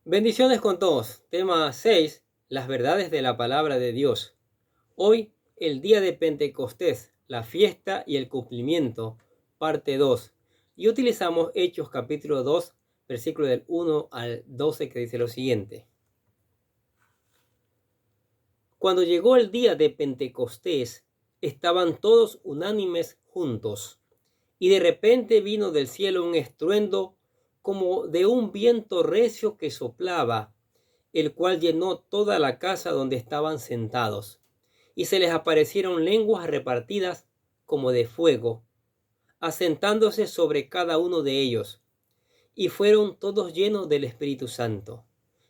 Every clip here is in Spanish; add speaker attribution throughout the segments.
Speaker 1: Bendiciones con todos. Tema 6. Las verdades de la palabra de Dios. Hoy, el día de Pentecostés, la fiesta y el cumplimiento, parte 2. Y utilizamos Hechos capítulo 2, versículo del 1 al 12, que dice lo siguiente. Cuando llegó el día de Pentecostés, estaban todos unánimes juntos. Y de repente vino del cielo un estruendo como de un viento recio que soplaba, el cual llenó toda la casa donde estaban sentados. Y se les aparecieron lenguas repartidas como de fuego, asentándose sobre cada uno de ellos. Y fueron todos llenos del Espíritu Santo,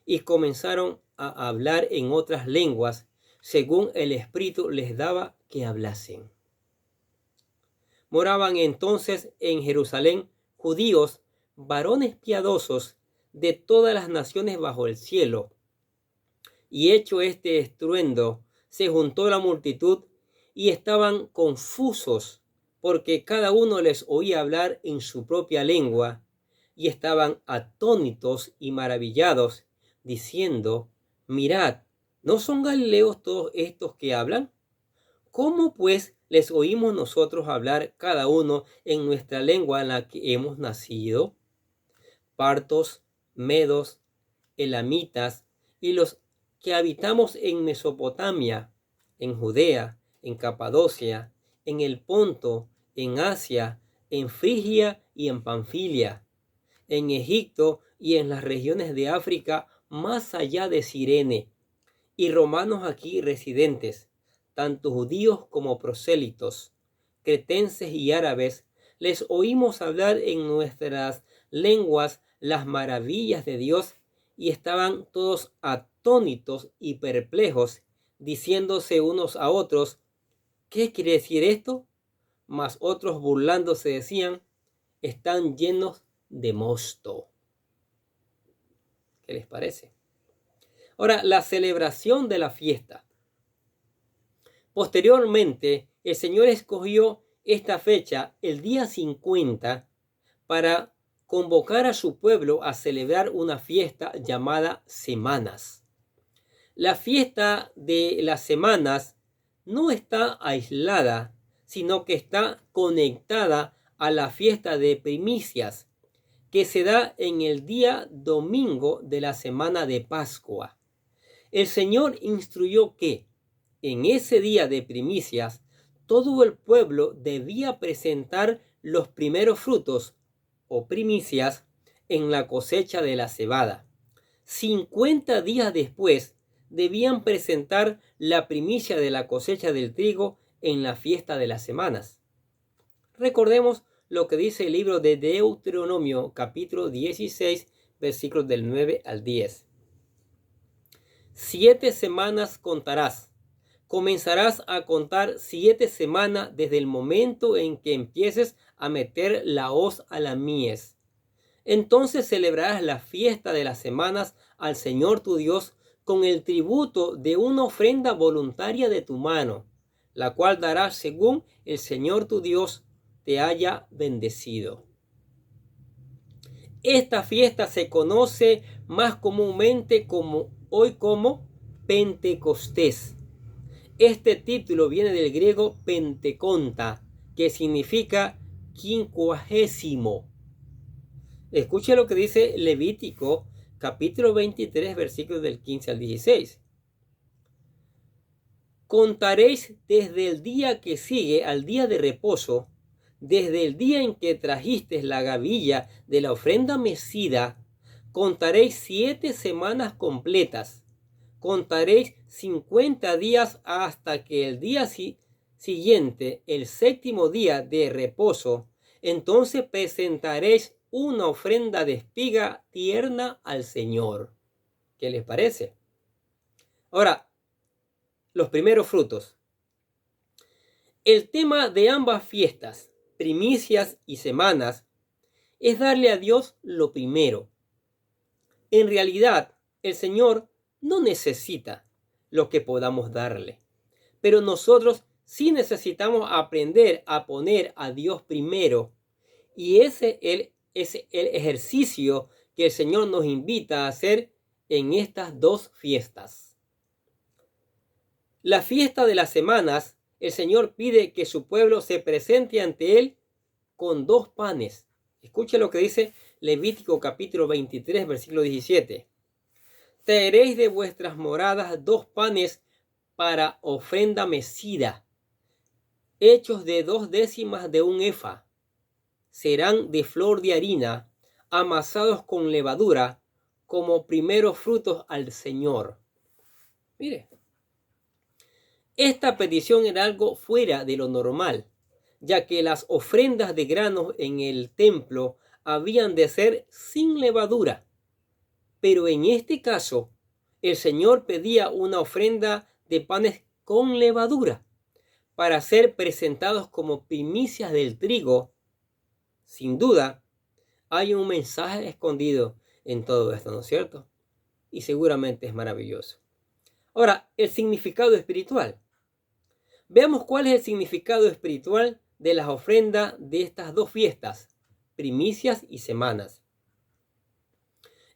Speaker 1: y comenzaron a hablar en otras lenguas, según el Espíritu les daba que hablasen. Moraban entonces en Jerusalén judíos, varones piadosos de todas las naciones bajo el cielo. Y hecho este estruendo, se juntó la multitud y estaban confusos, porque cada uno les oía hablar en su propia lengua, y estaban atónitos y maravillados, diciendo: mirad, ¿no son galileos todos estos que hablan? ¿Cómo pues les oímos nosotros hablar cada uno en nuestra lengua en la que hemos nacido? Partos, medos, elamitas y los que habitamos en Mesopotamia, en Judea, en Capadocia, en el Ponto, en Asia, en Frigia y en Panfilia, en Egipto y en las regiones de África más allá de Cirene, y romanos aquí residentes, tanto judíos como prosélitos, cretenses y árabes, les oímos hablar en nuestras lenguas las maravillas de Dios, y estaban todos atónitos y perplejos, diciéndose unos a otros: ¿qué quiere decir esto? Mas otros, burlándose, decían: están llenos de mosto. ¿Qué les parece? Ahora, la celebración de la fiesta. Posteriormente, el Señor escogió esta fecha, el día 50, para convocar a su pueblo a celebrar una fiesta llamada Semanas. La fiesta de las semanas no está aislada, sino que está conectada a la fiesta de primicias, que se da en el día domingo de la semana de Pascua. El Señor instruyó que en ese día de primicias todo el pueblo debía presentar los primeros frutos o primicias en la cosecha de la cebada. 50 días después debían presentar la primicia de la cosecha del trigo en la fiesta de las semanas. Recordemos lo que dice el libro de Deuteronomio, capítulo 16, versículos del 9 al 10. 7 semanas contarás. Comenzarás a contar 7 semanas desde el momento en que empieces a meter la hoz a la mies. Entonces celebrarás la fiesta de las semanas al Señor tu Dios con el tributo de una ofrenda voluntaria de tu mano, la cual darás según el Señor tu Dios te haya bendecido. Esta fiesta se conoce más comúnmente como Pentecostés. Este título viene del griego penteconta, que significa quincuagésimo. Escuche lo que dice Levítico, capítulo 23, versículos del 15 al 16. Contaréis desde el día que sigue al día de reposo, desde el día en que trajisteis la gavilla de la ofrenda mecida, contaréis 7 semanas completas. Contaréis 50 días hasta que el día siguiente, el 7º día de reposo, entonces presentaréis una ofrenda de espiga tierna al Señor. ¿Qué les parece? Ahora, los primeros frutos. El tema de ambas fiestas, primicias y semanas, es darle a Dios lo primero. En realidad, el Señor no necesita lo que podamos darle, pero nosotros sí necesitamos aprender a poner a Dios primero, y ese es el ejercicio que el Señor nos invita a hacer en estas dos fiestas. La fiesta de las semanas, el Señor pide que su pueblo se presente ante Él con 2 panes. Escuche lo que dice Levítico capítulo 23, versículo 17. Traeréis de vuestras moradas 2 panes para ofrenda mecida, hechos de 2/10 de un efa. Serán de flor de harina, amasados con levadura, como primeros frutos al Señor. Mire, esta petición era algo fuera de lo normal, ya que las ofrendas de granos en el templo habían de ser sin levadura. Pero en este caso, el Señor pedía una ofrenda de panes con levadura para ser presentados como primicias del trigo. Sin duda, hay un mensaje escondido en todo esto, ¿no es cierto? Y seguramente es maravilloso. Ahora, el significado espiritual. Veamos cuál es el significado espiritual de las ofrendas de estas 2 fiestas, primicias y semanas.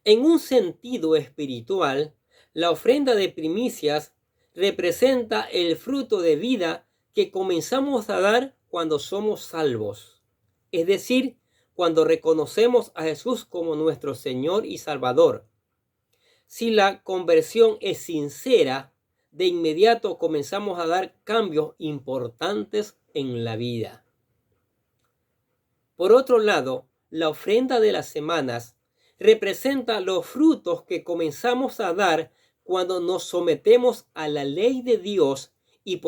Speaker 1: En un sentido espiritual, la ofrenda de primicias representa el fruto de vida que comenzamos a dar cuando somos salvos. Es decir, cuando reconocemos a Jesús como nuestro Señor y Salvador. Si la conversión es sincera, de inmediato comenzamos a dar cambios importantes en la vida. Por otro lado, la ofrenda de las semanas representa los frutos que comenzamos a dar cuando nos sometemos a la ley de Dios y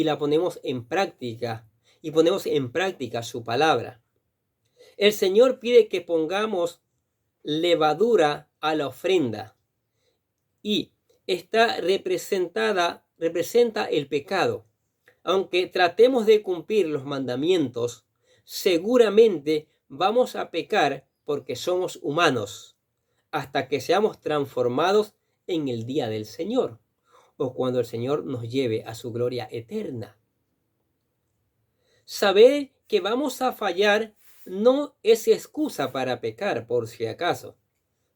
Speaker 1: la ponemos en práctica, y ponemos en práctica su palabra. El Señor pide que pongamos levadura a la ofrenda y representa el pecado. Aunque tratemos de cumplir los mandamientos, seguramente vamos a pecar porque somos humanos, hasta que seamos transformados en el día del Señor, o cuando el Señor nos lleve a su gloria eterna. Saber que vamos a fallar no es excusa para pecar, por si acaso.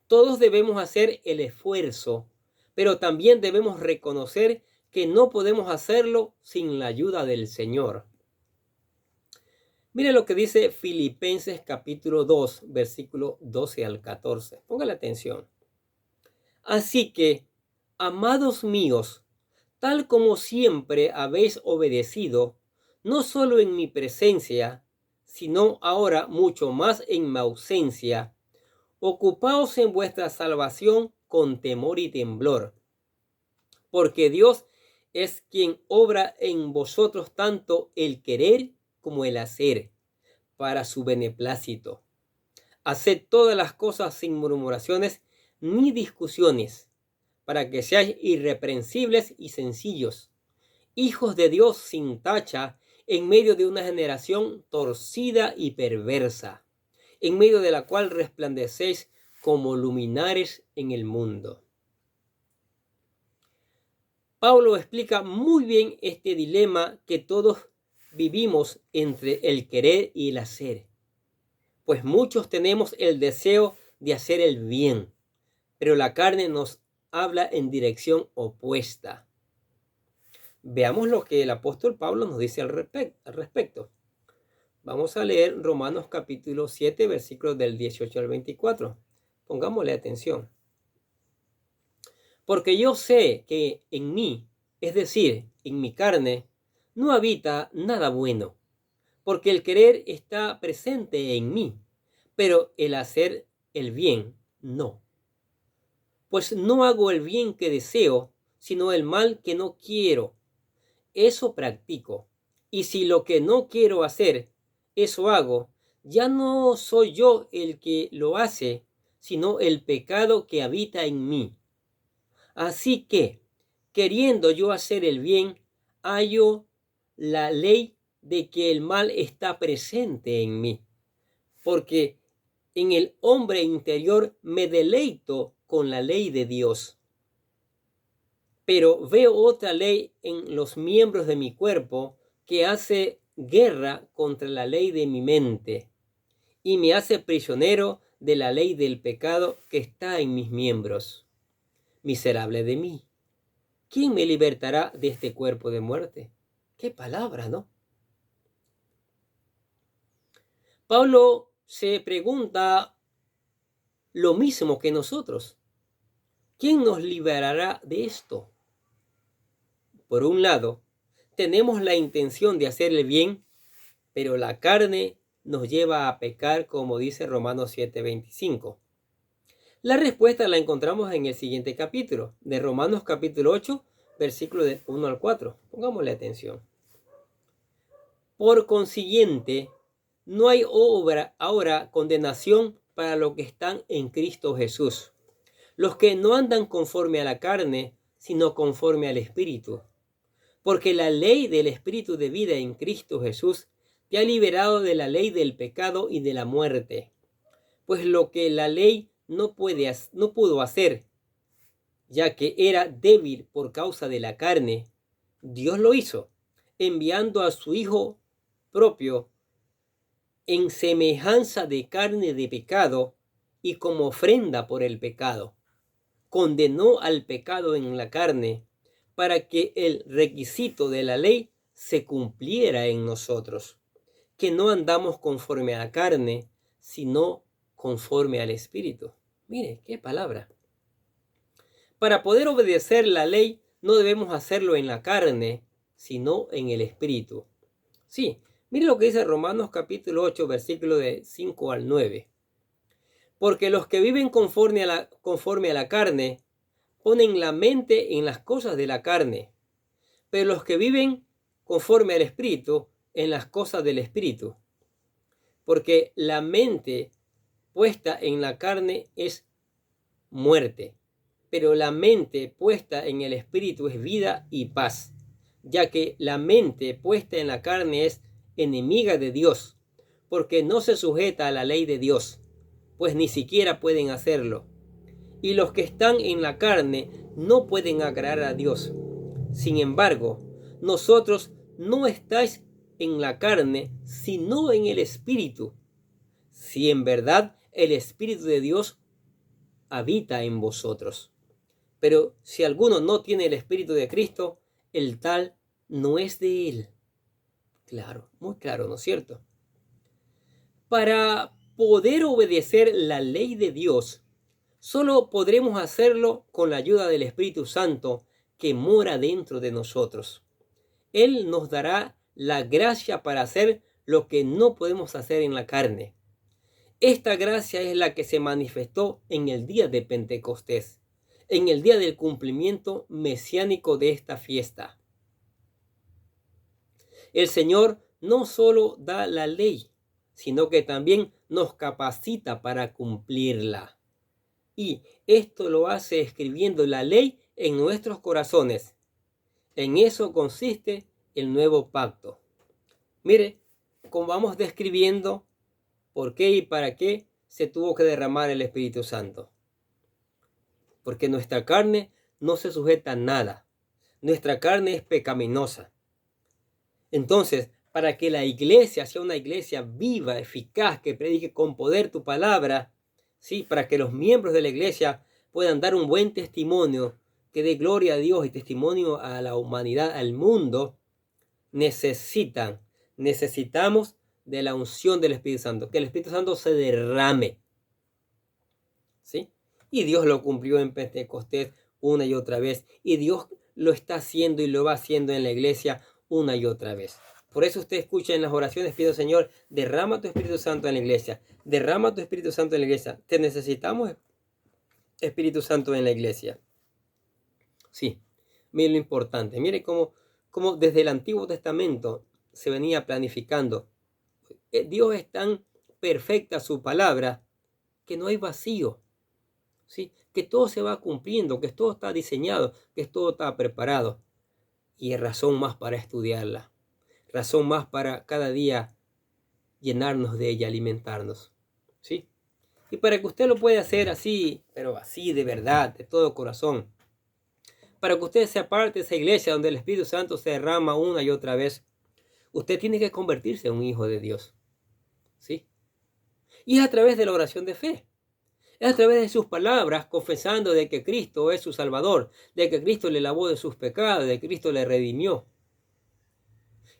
Speaker 1: Todos debemos hacer el esfuerzo, pero también debemos reconocer que no podemos hacerlo sin la ayuda del Señor. Mire lo que dice Filipenses capítulo 2, versículo 12 al 14. Póngale atención. Así que, amados míos, tal como siempre habéis obedecido, no solo en mi presencia, sino ahora mucho más en mi ausencia, ocupaos en vuestra salvación con temor y temblor, porque Dios es quien obra en vosotros tanto el querer como el hacer, para su beneplácito. Haced todas las cosas sin murmuraciones ni discusiones, para que seáis irreprensibles y sencillos, hijos de Dios sin tacha, en medio de una generación torcida y perversa, en medio de la cual resplandecéis como luminares en el mundo. Pablo explica muy bien este dilema que todos vivimos entre el querer y el hacer. Pues muchos tenemos el deseo de hacer el bien, pero la carne nos habla en dirección opuesta. Veamos lo que el apóstol Pablo nos dice al respecto. Vamos a leer Romanos capítulo 7, versículos del 18 al 24. Pongámosle atención. Porque yo sé que en mí, es decir, en mi carne, no habita nada bueno, porque el querer está presente en mí, pero el hacer el bien no. Pues no hago el bien que deseo, sino el mal que no quiero. Eso practico. Y si lo que no quiero hacer, eso hago, ya no soy yo el que lo hace, sino el pecado que habita en mí. Así que, queriendo yo hacer el bien, hallo la ley de que el mal está presente en mí, porque en el hombre interior me deleito con la ley de Dios. Pero veo otra ley en los miembros de mi cuerpo que hace guerra contra la ley de mi mente y me hace prisionero de la ley del pecado que está en mis miembros. miserable de mí, ¿quién me libertará de este cuerpo de muerte? Qué palabra, ¿no? Pablo se pregunta lo mismo que nosotros. ¿Quién nos liberará de esto? Por un lado, tenemos la intención de hacer el bien, pero la carne nos lleva a pecar, como dice Romanos 7:25. La respuesta la encontramos en el siguiente capítulo, de Romanos capítulo 8, versículo de 1 al 4. Pongámosle atención. Por consiguiente, no hay ahora condenación para los que están en Cristo Jesús, los que no andan conforme a la carne, sino conforme al Espíritu. Porque la ley del Espíritu de vida en Cristo Jesús te ha liberado de la ley del pecado y de la muerte. Pues lo que la ley no pudo hacer, ya que era débil por causa de la carne, Dios lo hizo, enviando a su Hijo propio en semejanza de carne de pecado y como ofrenda por el pecado. Condenó al pecado en la carne para que el requisito de la ley se cumpliera en nosotros, que no andamos conforme a la carne, sino conforme al Espíritu. Mire, qué palabra. Para poder obedecer la ley, no debemos hacerlo en la carne, sino en el Espíritu. Sí, mire lo que dice Romanos capítulo 8, versículo de 5 al 9. Porque los que viven conforme a la carne, ponen la mente en las cosas de la carne, pero los que viven conforme al Espíritu, en las cosas del Espíritu. Porque la mente puesta en la carne es muerte, pero la mente puesta en el Espíritu es vida y paz, ya que la mente puesta en la carne es enemiga de Dios, porque no se sujeta a la ley de Dios, pues ni siquiera pueden hacerlo. Y los que están en la carne no pueden agradar a Dios. Sin embargo, nosotros no estáis en la carne, sino en el Espíritu, si en verdad el Espíritu de Dios habita en vosotros. Pero si alguno no tiene el Espíritu de Cristo, el tal no es de él. Claro, muy claro, ¿no es cierto? Para poder obedecer la ley de Dios, solo podremos hacerlo con la ayuda del Espíritu Santo que mora dentro de nosotros. Él nos dará la gracia para hacer lo que no podemos hacer en la carne. Esta gracia es la que se manifestó en el día de Pentecostés, en el día del cumplimiento mesiánico de esta fiesta. El Señor no solo da la ley, sino que también nos capacita para cumplirla. Y esto lo hace escribiendo la ley en nuestros corazones. En eso consiste el nuevo pacto. Mire, como vamos describiendo por qué y para qué se tuvo que derramar el Espíritu Santo. Porque nuestra carne no se sujeta a nada. Nuestra carne es pecaminosa. Entonces, para que la iglesia sea una iglesia viva, eficaz, que predique con poder tu palabra, ¿sí? Para que los miembros de la iglesia puedan dar un buen testimonio, que dé gloria a Dios y testimonio a la humanidad, al mundo, necesitamos de la unción del Espíritu Santo, que el Espíritu Santo se derrame, ¿sí? Y Dios lo cumplió en Pentecostés una y otra vez, y Dios lo está haciendo y lo va haciendo en la iglesia una y otra vez. Por eso usted escucha en las oraciones, pido Señor, derrama tu Espíritu Santo en la iglesia, derrama tu Espíritu Santo en la iglesia. Te necesitamos, Espíritu Santo, en la iglesia. Sí, mire lo importante, mire cómo desde el Antiguo Testamento se venía planificando. Dios es tan perfecta su palabra que no hay vacío, ¿sí? Que todo se va cumpliendo, que todo está diseñado, que todo está preparado. Y es razón más para estudiarla, razón más para cada día llenarnos de ella, alimentarnos, ¿sí? Y para que usted lo pueda hacer así, pero así de verdad, de todo corazón, para que usted sea parte de esa iglesia donde el Espíritu Santo se derrama una y otra vez, usted tiene que convertirse en un hijo de Dios, ¿sí? Y es a través de la oración de fe. Es a través de sus palabras, confesando de que Cristo es su Salvador, de que Cristo le lavó de sus pecados, de que Cristo le redimió.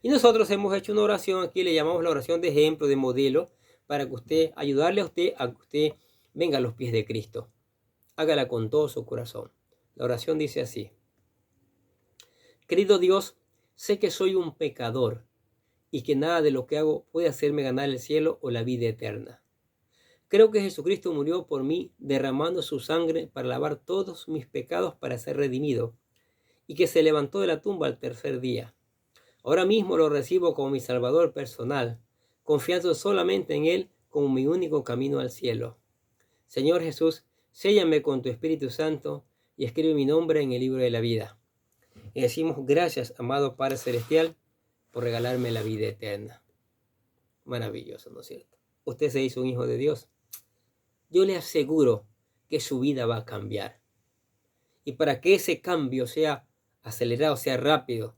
Speaker 1: Y nosotros hemos hecho una oración aquí, le llamamos la oración de ejemplo, de modelo, para que ayudarle a que usted venga a los pies de Cristo. Hágala con todo su corazón. La oración dice así: querido Dios, sé que soy un pecador y que nada de lo que hago puede hacerme ganar el cielo o la vida eterna. Creo que Jesucristo murió por mí, derramando su sangre para lavar todos mis pecados para ser redimido, y que se levantó de la tumba al tercer día. Ahora mismo lo recibo como mi Salvador personal, confiando solamente en Él como mi único camino al cielo. Señor Jesús, séllame con tu Espíritu Santo y escribe mi nombre en el libro de la vida. Y decimos gracias, amado Padre Celestial, por regalarme la vida eterna. Maravilloso, ¿no es cierto? Usted se hizo un hijo de Dios. Yo le aseguro que su vida va a cambiar. Y para que ese cambio sea acelerado, sea rápido,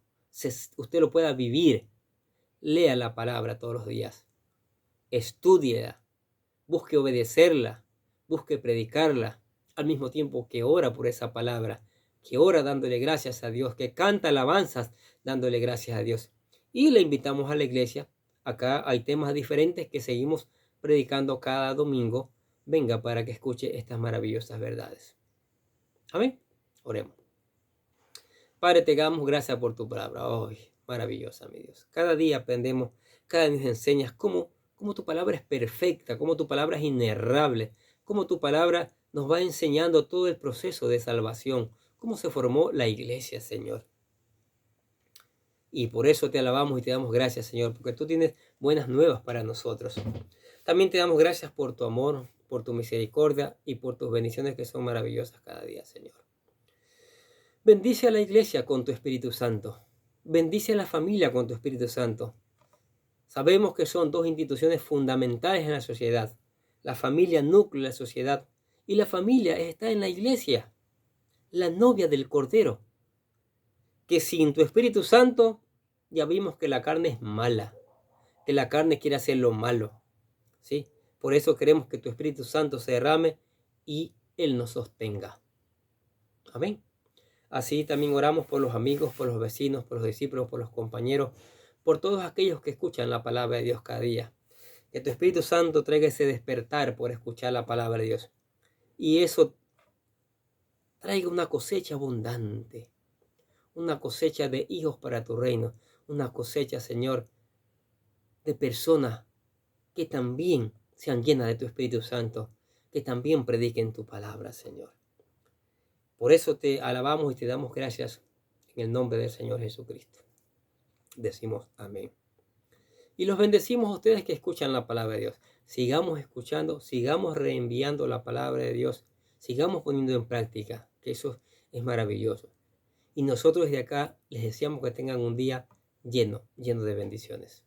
Speaker 1: usted lo pueda vivir, lea la palabra todos los días. Estúdiela, busque obedecerla, busque predicarla, al mismo tiempo que ora por esa palabra, que ora dándole gracias a Dios, que canta alabanzas dándole gracias a Dios. Y le invitamos a la iglesia. Acá hay temas diferentes que seguimos predicando cada domingo. Venga para que escuche estas maravillosas verdades. Amén. Oremos. Padre, te damos gracias por tu palabra. ¡Ay, maravillosa, mi Dios! Cada día aprendemos, cada día nos enseñas cómo tu palabra es perfecta, cómo tu palabra es inerrable, cómo tu palabra nos va enseñando todo el proceso de salvación, cómo se formó la iglesia, Señor. Y por eso te alabamos y te damos gracias, Señor, porque tú tienes buenas nuevas para nosotros. También te damos gracias por tu amor, por tu misericordia y por tus bendiciones que son maravillosas cada día, Señor. Bendice a la iglesia con tu Espíritu Santo. Bendice a la familia con tu Espíritu Santo. Sabemos que son dos instituciones fundamentales en la sociedad. La familia, núcleo de la sociedad. Y la familia está en la iglesia, la novia del Cordero. Que sin tu Espíritu Santo, ya vimos que la carne es mala. Que la carne quiere hacer lo malo. ¿Sí? Por eso queremos que tu Espíritu Santo se derrame y Él nos sostenga. Amén. Así también oramos por los amigos, por los vecinos, por los discípulos, por los compañeros, por todos aquellos que escuchan la palabra de Dios cada día. Que tu Espíritu Santo traiga ese despertar por escuchar la palabra de Dios. Y eso traiga una cosecha abundante. Una cosecha de hijos para tu reino. Una cosecha, Señor, de personas que también sean llenas de tu Espíritu Santo. Que también prediquen tu palabra, Señor. Por eso te alabamos y te damos gracias en el nombre del Señor Jesucristo. Decimos amén. Y los bendecimos a ustedes que escuchan la palabra de Dios. Sigamos escuchando, sigamos reenviando la palabra de Dios. Sigamos poniendo en práctica, que eso es maravilloso. Y nosotros desde acá les deseamos que tengan un día lleno de bendiciones.